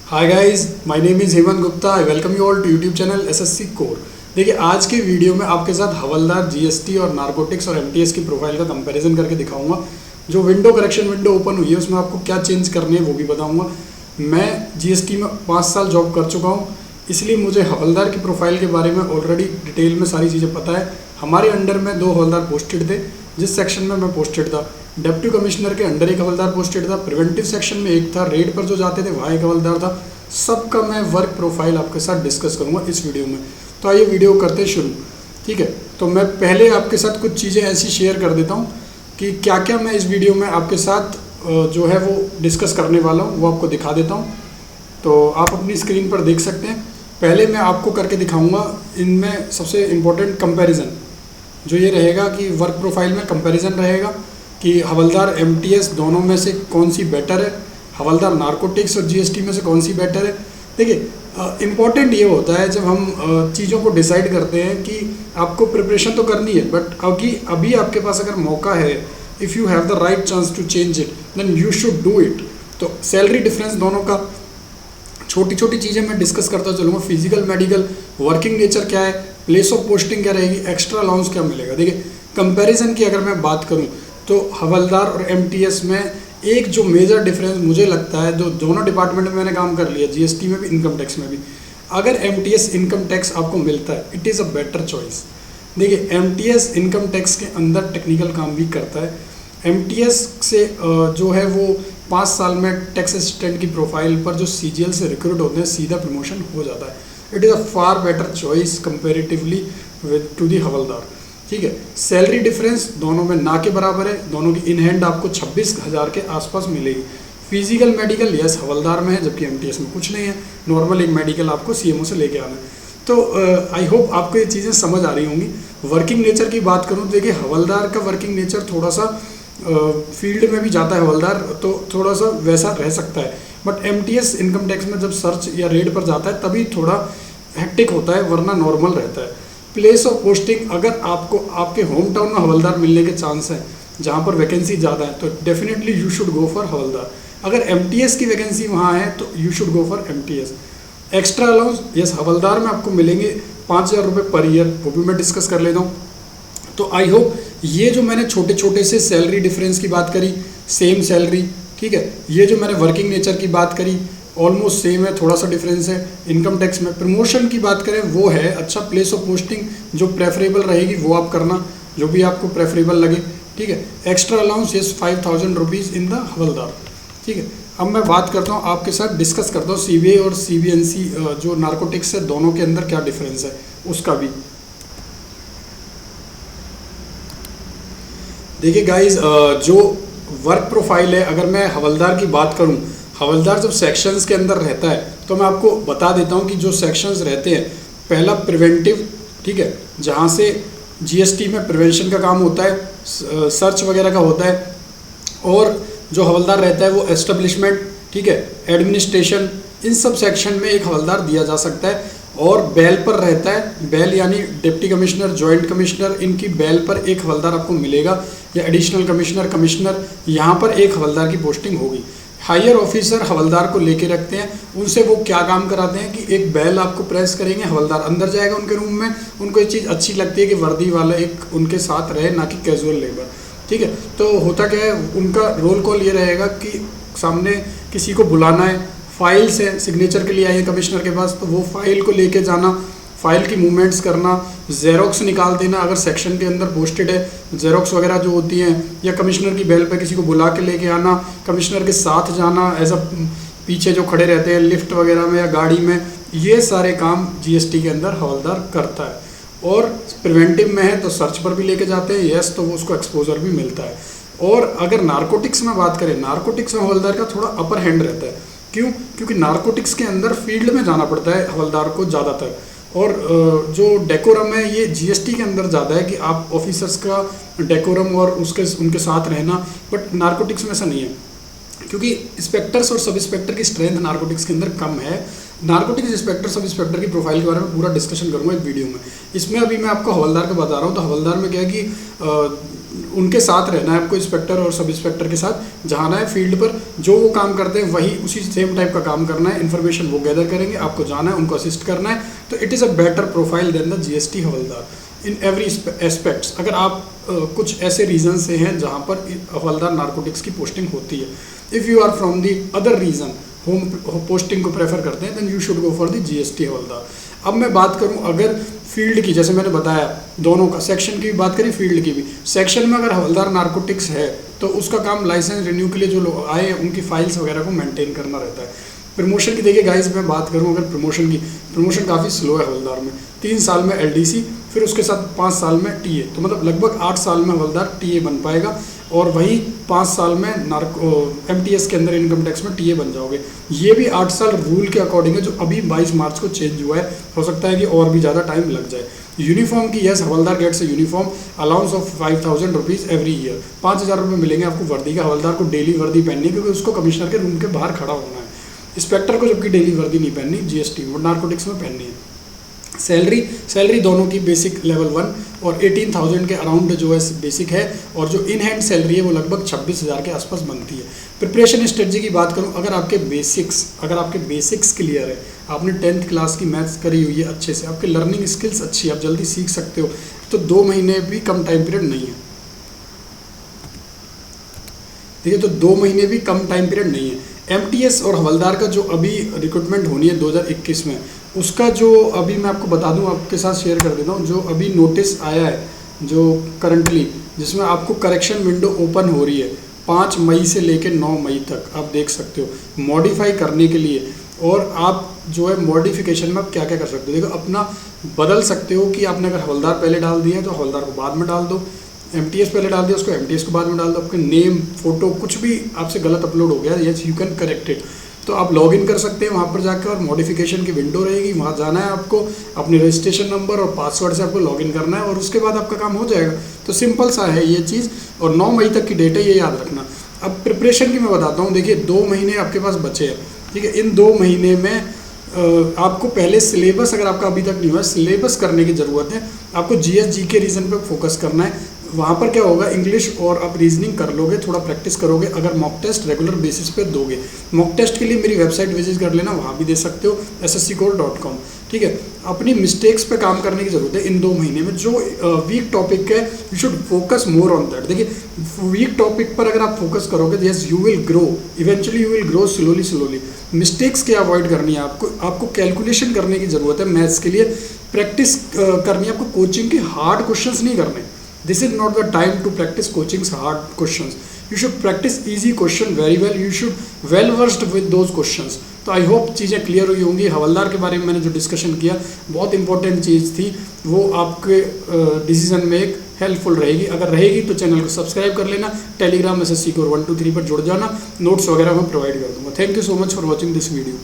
Hi guys, my name is Hemant Gupta. I welcome you all to YouTube channel SSC core. देखिए, आज के video में आपके साथ हवलदार, जीएसटी और नारकोटिक्स और एमटीएस की प्रोफाइल का कंपैरिजन करके दिखाऊंगा। जो विंडो करेक्शन विंडो ओपन हुई है उसमें आपको क्या चेंज करने हैं वो भी बताऊंगा। मैं जीएसटी में 5 साल जॉब कर चुका हूँ, इसलिए मुझे हवलदार की प्रोफाइल के बारे में ऑलरेडी डिटेल में सारी चीज़ें पता है। हमारे अंडर में 2 हवलदार पोस्टेड थे। जिस सेक्शन में मैं पोस्टेड था, डिप्टी कमिश्नर के अंडर एक हवलदार पोस्टेड था, प्रिवेंटिव सेक्शन में एक था, रेड पर जो जाते थे वहाँ एक हवलदार था। सबका मैं वर्क प्रोफाइल आपके साथ डिस्कस करूँगा इस वीडियो में। तो आइए वीडियो करते शुरू। ठीक है, तो मैं पहले आपके साथ कुछ चीज़ें ऐसी शेयर कर देता हूँ कि क्या क्या मैं इस वीडियो में आपके साथ जो है वो डिस्कस करने वाला हूँ, वो आपको दिखा देता हूँ। तो आप अपनी स्क्रीन पर देख सकते हैं। पहले मैं आपको करके दिखाऊँगा इनमें सबसे इम्पोर्टेंट कंपैरिजन जो ये रहेगा कि वर्क प्रोफाइल में कंपैरिजन रहेगा कि हवलदार एमटीएस दोनों में से कौन सी बेटर है, हवलदार नारकोटिक्स और जीएसटी में से कौन सी बेटर है। देखिए, इम्पॉर्टेंट ये होता है जब हम चीज़ों को डिसाइड करते हैं कि आपको प्रिपरेशन तो करनी है, बट अभी आपके पास अगर मौका है, if you have the right chance to change it then you should do it. तो सैलरी डिफरेंस दोनों का छोटी छोटी चीज़ें मैं डिस्कस करता चलूँगा। फिजिकल, मेडिकल, वर्किंग नेचर क्या है, प्लेस ऑफ पोस्टिंग क्या रहेगी, एक्स्ट्रा अलाउंस क्या मिलेगा। देखिए, कंपैरिजन की अगर मैं बात करूं तो हवलदार और एमटीएस में एक जो मेजर डिफरेंस मुझे लगता है, जो दोनों डिपार्टमेंट में मैंने काम कर लिया, जीएसटी में भी, इनकम टैक्स में भी, अगर एमटीएस इनकम टैक्स आपको मिलता है, it is a better choice. देखिए, एमटीएस इनकम टैक्स के अंदर टेक्निकल काम भी करता है। एमटीएस से जो है वो 5 साल में टैक्स असिस्टेंट की प्रोफाइल पर जो सीजीएल से रिक्रूट होते हैं सीधा प्रमोशन हो जाता है। It is a far better choice comparatively with to the havildar. ठीक है, सैलरी डिफरेंस दोनों में ना के बराबर है। दोनों की इन हैंड आपको 26,000 के आसपास मिलेगी। फिजिकल, मेडिकल यस हवलदार में है, जबकि एमटीएस में कुछ नहीं है। नॉर्मल एक मेडिकल आपको सीएमओ से लेके आना है। तो आई होप आपको ये चीज़ें समझ आ रही होंगी। वर्किंग नेचर की बात करूँ तो देखिए, हवलदार का वर्किंग नेचर थोड़ा सा फील्ड में भी जाता है हवलदार, तो थोड़ा सा वैसा रह सकता है। बट एमटीएस इनकम टैक्स में जब सर्च या रेड पर जाता है तभी थोड़ा हेक्टिक होता है, वरना नॉर्मल रहता है। प्लेस ऑफ पोस्टिंग, अगर आपको आपके होम टाउन में हवलदार मिलने के चांस हैं, जहाँ पर वैकेंसी ज़्यादा है, तो definitely you should go for havildar. अगर एमटीएस की वैकेंसी वहाँ है तो you should go for MTS. Extra allowance yes havildar में आपको मिलेंगे 5,000 रुपये पर ईयर, वो भी मैं डिस्कस कर लेता हूँ। तो आई होप ये जो मैंने छोटे छोटे से सैलरी डिफरेंस की बात करी, सेम सैलरी, ठीक है, ये जो मैंने वर्किंग नेचर की बात करी ऑलमोस्ट सेम है, थोड़ा सा डिफरेंस है। इनकम टैक्स में प्रमोशन की बात करें वो है अच्छा। प्लेस ऑफ पोस्टिंग जो प्रेफरेबल रहेगी वो आप करना, जो भी आपको प्रेफरेबल लगे। ठीक है, extra allowance is 5,000 rupees in the havildar. ठीक है, अब मैं बात करता हूँ, आपके साथ डिस्कस करता हूँ सीबीआई और सीबीएनसी जो नारकोटिक्स है दोनों के अंदर क्या डिफरेंस है उसका भी। देखिए गाइज, जो वर्क प्रोफाइल है, अगर मैं हवलदार की बात करूं, हवलदार जब सेक्शंस के अंदर रहता है तो मैं आपको बता देता हूं कि जो सेक्शंस रहते हैं, पहला प्रिवेंटिव, ठीक है, जहां से जीएसटी में प्रिवेंशन का काम होता है, सर्च वगैरह का होता है। और जो हवलदार रहता है वो एस्टेब्लिशमेंट, ठीक है, एडमिनिस्ट्रेशन, इन सब सेक्शन में एक हवलदार दिया जा सकता है। और बेल पर रहता है, बेल यानी डिप्टी कमिश्नर, जॉइंट कमिश्नर, इनकी बेल पर एक हवलदार आपको मिलेगा, या एडिशनल कमिश्नर, कमिश्नर, यहाँ पर एक हवलदार की पोस्टिंग होगी। हायर ऑफिसर हवलदार को लेके रखते हैं, उनसे वो क्या काम कराते हैं कि एक बेल आपको प्रेस करेंगे, हवलदार अंदर जाएगा उनके रूम में। उनको ये चीज़ अच्छी लगती है कि वर्दी वाला एक उनके साथ रहे, ना कि कैजुअल लेबर। ठीक है, तो होता क्या है, उनका रोल कॉल ये रहेगा कि सामने किसी को बुलाना है, फाइल्स है, सिग्नेचर के लिए आए हैं कमिश्नर के पास, तो वो फाइल को लेके जाना, फाइल की मूवमेंट्स करना, जेरोक्स निकाल देना अगर सेक्शन के अंदर पोस्टेड है, जेरोक्स वगैरह जो होती हैं, या कमिश्नर की बेल पे किसी को बुला के लेके आना, कमिश्नर के साथ जाना, एज अ पीछे जो खड़े रहते हैं लिफ्ट वगैरह में या गाड़ी में, ये सारे काम जीएसटी के अंदर हवलदार करता है। और प्रिवेंटिव में है तो सर्च पर भी लेके जाते हैं, यस, तो वो उसको एक्सपोजर भी मिलता है। और अगर नारकोटिक्स में बात करें, नारकोटिक्स में हवलदार का थोड़ा अपर हैंड रहता है। क्यों? क्योंकि नारकोटिक्स के अंदर फील्ड में जाना पड़ता है हवलदार को ज़्यादातर। और जो डेकोरम है ये जीएसटी के अंदर ज़्यादा है कि आप ऑफिसर्स का डेकोरम और उनके साथ रहना, बट नारकोटिक्स में ऐसा नहीं है, क्योंकि इंस्पेक्टर्स और सब इंस्पेक्टर की स्ट्रेंथ नारकोटिक्स के अंदर कम है। नारकोटिक्स इंस्पेक्टर, सब इंस्पेक्टर की प्रोफाइल के बारे में पूरा डिस्कशन करूँगा एक वीडियो में। इसमें अभी मैं आपको हवलदार का बता रहा हूँ। तो हवलदार में क्या है कि उनके साथ रहना है आपको, इंस्पेक्टर और सब इंस्पेक्टर के साथ जाना है फील्ड पर, जो वो काम करते हैं वही उसी सेम टाइप का काम करना है, इन्फॉर्मेशन वो गैदर करेंगे, आपको जाना है, उनको असिस्ट करना है। तो it is a better profile than the GST हवलदार इन एवरी एस्पेक्ट्स। अगर आप कुछ ऐसे रीजन से हैं जहाँ पर हवलदार नारकोटिक्स की पोस्टिंग होती है, if you are from the other region home posting को प्रेफर करते हैं, then you should go for the GST havildar. अब मैं बात करूं अगर फील्ड की, जैसे मैंने बताया दोनों का, सेक्शन की भी बात करी, फील्ड की भी। सेक्शन में अगर हवलदार नारकोटिक्स है तो उसका काम लाइसेंस रिन्यू के लिए जो लोग आए हैं उनकी फाइल्स वगैरह को मेंटेन करना रहता है। प्रमोशन की देखिए गाइस, मैं बात करूं अगर प्रमोशन की, प्रमोशन काफ़ी स्लो है हवलदार में। 3 साल में एलडीसी, फिर उसके साथ 5 साल में टीए, तो मतलब लगभग 8 साल में हवलदार टीए बन पाएगा, और वही 5 साल में एमटीएस के अंदर इनकम टैक्स में टीए बन जाओगे। ये भी 8 साल रूल के अकॉर्डिंग है, जो अभी 22 मार्च को चेंज हुआ है, हो सकता है कि और भी ज़्यादा टाइम लग जाए। यूनिफॉर्म की, यस, हवलदार gets uniform allowance of 5000 rupees every year. 5000 रुपये मिलेंगे आपको वर्दी का। हवलदार को डेली वर्दी पहननी है क्योंकि उसको कमिश्नर के रूम के बाहर खड़ा होना है। इंस्पेक्टर को जबकि डेली वर्दी नहीं पहननी, जीएसटी और नारकोटिक्स में पहननी है। सैलरी दोनों की बेसिक लेवल 1 और 18,000 के अराउंड जो है बेसिक है, और जो इन हैंड सैलरी है वो लगभग 26,000 के आसपास बनती है। प्रिपरेशन स्ट्रेटजी की बात करूं, अगर आपके बेसिक्स क्लियर है, आपने 10th क्लास की मैथ्स करी हुई है अच्छे से, आपकी लर्निंग स्किल्स अच्छी है, आप जल्दी सीख सकते हो, तो 2 महीने भी कम टाइम पीरियड नहीं है। देखिए, तो 2 महीने भी कम टाइम पीरियड नहीं है। एमटीएस और हवलदार का जो अभी रिक्रूटमेंट होनी है 2021 में, उसका जो अभी मैं आपको बता दूं, आपके साथ शेयर कर देता हूं, जो अभी नोटिस आया है जो करंटली, जिसमें आपको करेक्शन विंडो ओपन हो रही है 5 मई से लेकर 9 मई तक, आप देख सकते हो मॉडिफाई करने के लिए। और आप जो है मॉडिफिकेशन में आप क्या क्या कर सकते हो, देखो अपना बदल सकते हो कि आपने अगर हवलदार पहले डाल दिया है तो हवलदार को बाद में डाल दो, एमटीएस पहले डाल दिया उसको एमटीएस को बाद में डाल दो, आपके नेम, फोटो कुछ भी आपसे गलत अपलोड हो गया, yes you can correct it. तो आप लॉगिन कर सकते हैं वहाँ पर जाकर, और मॉडिफिकेशन की विंडो रहेगी, वहाँ जाना है आपको, अपने रजिस्ट्रेशन नंबर और पासवर्ड से आपको लॉगिन करना है, और उसके बाद आपका काम हो जाएगा। तो सिंपल सा है ये चीज़, और 9 मई तक की डेट है, ये याद रखना। अब प्रिपरेशन की मैं बताता हूँ। देखिए, 2 महीने आपके पास बचे हैं, ठीक है। इन 2 महीने में आपको पहले सिलेबस, अगर आपका अभी तक नहीं हुआ, सिलेबस करने की ज़रूरत है। आपको जीएस जीके रीजन पे फोकस करना है। वहाँ पर क्या होगा, इंग्लिश और आप रीजनिंग कर लोगे, थोड़ा प्रैक्टिस करोगे, अगर मॉक टेस्ट रेगुलर बेसिस पे दोगे। मॉक टेस्ट के लिए मेरी वेबसाइट विजिट कर लेना, वहाँ भी दे सकते हो, ssccore.com, ठीक है। अपनी मिस्टेक्स पे काम करने की ज़रूरत है इन 2 महीने में। जो वीक टॉपिक है, you should focus more on that. देखिए, वीक टॉपिक पर अगर आप फोकस करोगे, yes you will grow, eventually you will grow slowly. Mistakes क्या अवॉइड करनी है आपको कैलकुलेशन करने की ज़रूरत है। मैथ्स के लिए प्रैक्टिस करनी है आपको, कोचिंग के हार्ड क्वेश्चंस नहीं करने। This is not the time to practice coaching's hard questions. You should practice easy question very well. You should well versed with those questions. तो आई होप चीज़ें क्लियर हुई होंगी। हवलदार के बारे में मैंने जो डिस्कशन किया, बहुत इंपॉर्टेंट चीज़ थी, वो आपके डिसीजन में एक हेल्पफुल रहेगी। अगर रहेगी तो चैनल को सब्सक्राइब कर लेना, टेलीग्राम SSC Core 123 पर जुड़ जाना, नोट्स वगैरह मैं प्रोवाइड कर दूंगा। Thank you so much for watching this video.